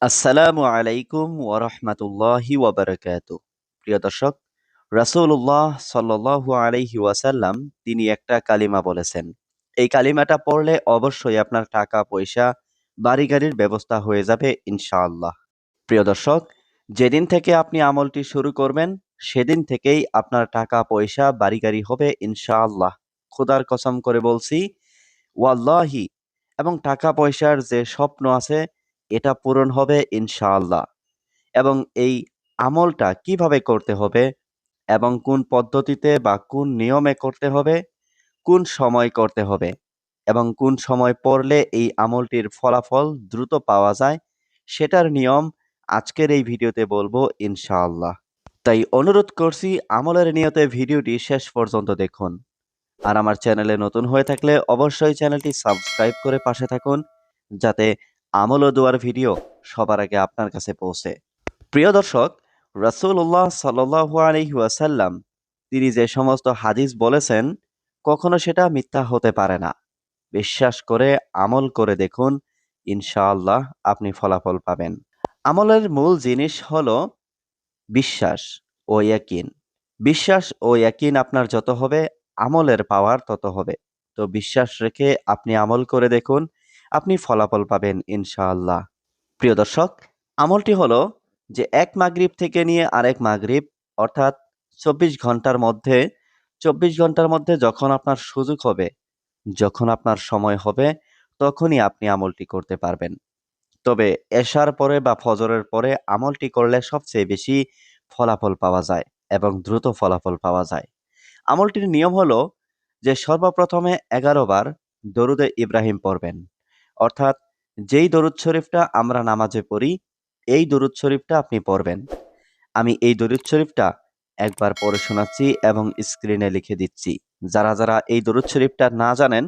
আসসালামু আলাইকুম ওয়ারহমাতুল্লাহি ওয়াবারাকাতু। প্রিয় দর্শক, রাসূলুল্লাহ সাল্লাল্লাহু আলাইহি ওয়াসাল্লাম তিনি একটা কালিমা বলেছেন। এই কালিমাটা পড়লে অবশ্যই আপনার টাকা পয়সা বাড়ি গাড়ির ব্যবস্থা হয়ে যাবে ইনশাআল্লাহ। প্রিয় দর্শক, যেদিন থেকে আপনি আমলটি শুরু করবেন সেদিন থেকেই আপনার টাকা পয়সা বাড়ি গাড়ি হবে ইনশাআল্লাহ। খোদার কসম করে বলছি, ওয়াল্লাহি। এবং টাকা পয়সার যে স্বপ্ন আছে এটা পূরণ হবে ইনশাআল্লাহ। এবং এই আমলটা কিভাবে করতে হবে এবং কোন পদ্ধতিতে বা কোন নিয়মে করতে হবে, কোন সময় করতে হবে এবং কোন সময় পড়লে এই আমলটির ফলাফল দ্রুত পাওয়া যায়, সেটার নিয়ম আজকের এই ভিডিওতে বলবো ইনশাআল্লাহ। তাই অনুরোধ করছি, আমলের নিয়তে ভিডিওটি শেষ পর্যন্ত দেখুন। আর আমার চ্যানেলে নতুন হয়ে থাকলে অবশ্যই চ্যানেলটি সাবস্ক্রাইব করে পাশে থাকুন, যাতে আমল ও দোয়ার ভিডিও সবার আগে আপনার কাছে পৌঁছে। প্রিয় দর্শক, রাসূলুল্লাহ সাল্লাল্লাহু আলাইহি ওয়াসাল্লাম তিনি যে সমস্ত হাদিস বলেছেন, কখনো সেটা মিথ্যা হতে পারে না। বিশ্বাস করে আমল করে দেখুন, ইনশাআল্লাহ আপনি ফলাফল পাবেন। আমলের মূল জিনিস হলো বিশ্বাস ও ইয়াকিন। বিশ্বাস ও ইয়াকিন আপনার যত হবে, আমলের পাওয়ার তত হবে। তো বিশ্বাস রেখে আপনি আমল করে দেখুন, আপনি ফলাফল পাবেন ইনশাআল্লাহ। প্রিয় দর্শক, আমলটি হলো যে এক মাগরিব থেকে নিয়ে আরেক মাগরিব, অর্থাৎ ২৪ ঘন্টার মধ্যে যখন আপনার সুযোগ হবে, যখন আপনার সময় হবে, তখনই আপনি আমলটি করতে পারবেন। তবে এশার পরে বা ফজরের পরে আমলটি করলে সবচেয়ে বেশি ফলাফল পাওয়া যায় এবং দ্রুত ফলাফল পাওয়া যায়। আমলটির নিয়ম হলো যে সর্বপ্রথমে ১১ বার দরুদে ইব্রাহিম পড়বেন। অর্থাৎ যেই দরুদ শরীফটা আমরা নামাজে পড়ি, এই দরুদ শরীফটা আপনি পড়বেন। আমি এই দরুদ শরীফটা একবার পড়ে শোনাচ্ছি এবং স্ক্রিনে লিখে দিচ্ছি। যারা এই দরুদ শরীফটা না জানেন,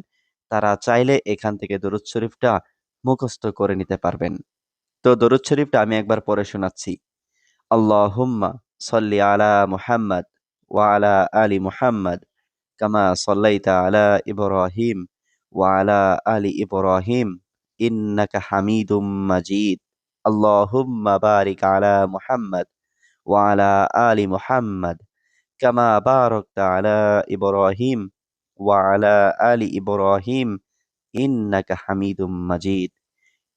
তারা চাইলে এখান থেকে দরুদ শরীফটা মুখস্থ করে নিতে পারবেন। তো দরুদ শরীফটা আমি একবার পড়ে শোনাচ্ছি। আল্লাহুম্মা সাল্লি আলা মুহাম্মাদ ওয়া আলা আলি মুহাম্মাদ কামা সাল্লাইতা আলা ইব্রাহিম ওয়া আলা আলি ইব্রাহিম ইন্নাকা হামিদুম মাজিদ। আল্লাহুম্মা বারিক আলা মুহাম্মাদ ওয়া আলা আলি মুহাম্মাদ কামা বারাকতা আলা ইব্রাহিম ওয়া আলা আলি ইব্রাহিম ইন্নাকা হামিদুম মাজিদ।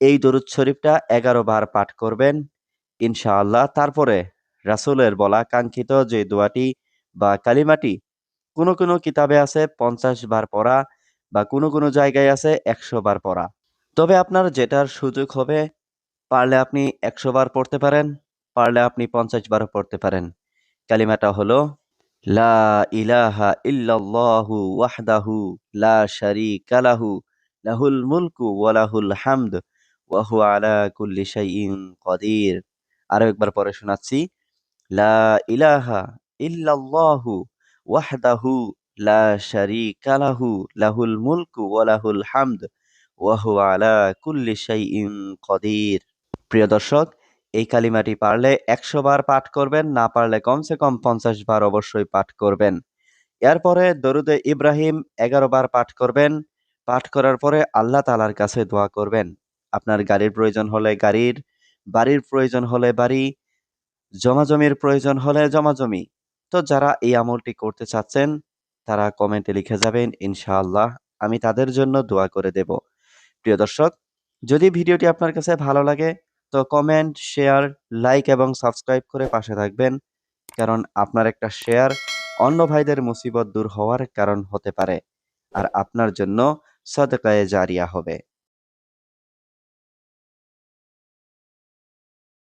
এই দরুদ শরীফটা ১১ বার পাঠ করবেন ইনশাআল্লাহ। তারপরে রাসূলের বলা কাঙ্ক্ষিত যে দোয়াটি বা কালিমাটি, কোনো কিতাবে আছে ৫০ বার পড়া বা কোনো জায়গায় আছে ১০০ বার পড়া। তবে আপনার যেটার সুযোগ হবে, পারলে আপনি ১০০ বার পড়তে পারেন, পারলে আপনি ৫০ বারও পড়তে পারেন। কালিমাটা হলো লা ইলাহা ইল্লাল্লাহু ওয়াহদাহু লা শারীকা লাহু লাহুল মুলকু ওয়া লাহুল হামদ ওয়া হুয়া আলা কুল্লি শাইইন কাদির। আরো একবার পড়ে শোনাচ্ছি। লা ইলাহা ইল্লাল্লাহু ওয়াহদাহু লা শারীকা লাহু লাহুল মুলকু ওয়া লাহুল হামদ ওয়া হুয়া আলা কুল্লি শাইইন কাদির। প্রিয় দর্শক, এই কালিমাটি পারলে ১০০ বার পাঠ করবেন, না পারলে কমসে কম ৫০ বার অবশ্যই পাঠ করবেন। এরপরে দরুদে ইব্রাহিম ১১ বার পাঠ করবেন। পাঠ করার পরে আল্লাহ তাআলার কাছে দোয়া করবেন। আপনার গাড়ির প্রয়োজন হলে গাড়ির, বাড়ির প্রয়োজন হলে বাড়ি, জমাজমির প্রয়োজন হলে জমাজমি। তো যারা এই আমলটি করতে চাচ্ছেন, তারা কমেন্টে লিখে যাবেন ইনশাআল্লাহ। আমি তাদের জন্য দোয়া করে দেব। প্রিয় দর্শক, যদি ভিডিওটি আপনার কাছে ভালো লাগে, তো কমেন্ট, শেয়ার, লাইক এবং সাবস্ক্রাইব করে পাশে থাকবেন। কারণ আপনার একটা শেয়ার অন্য ভাইদের মুসিবত দূর হওয়ার কারণ হতে পারে। আর আপনার জন্য সদকায়ে জারিয়া হবে।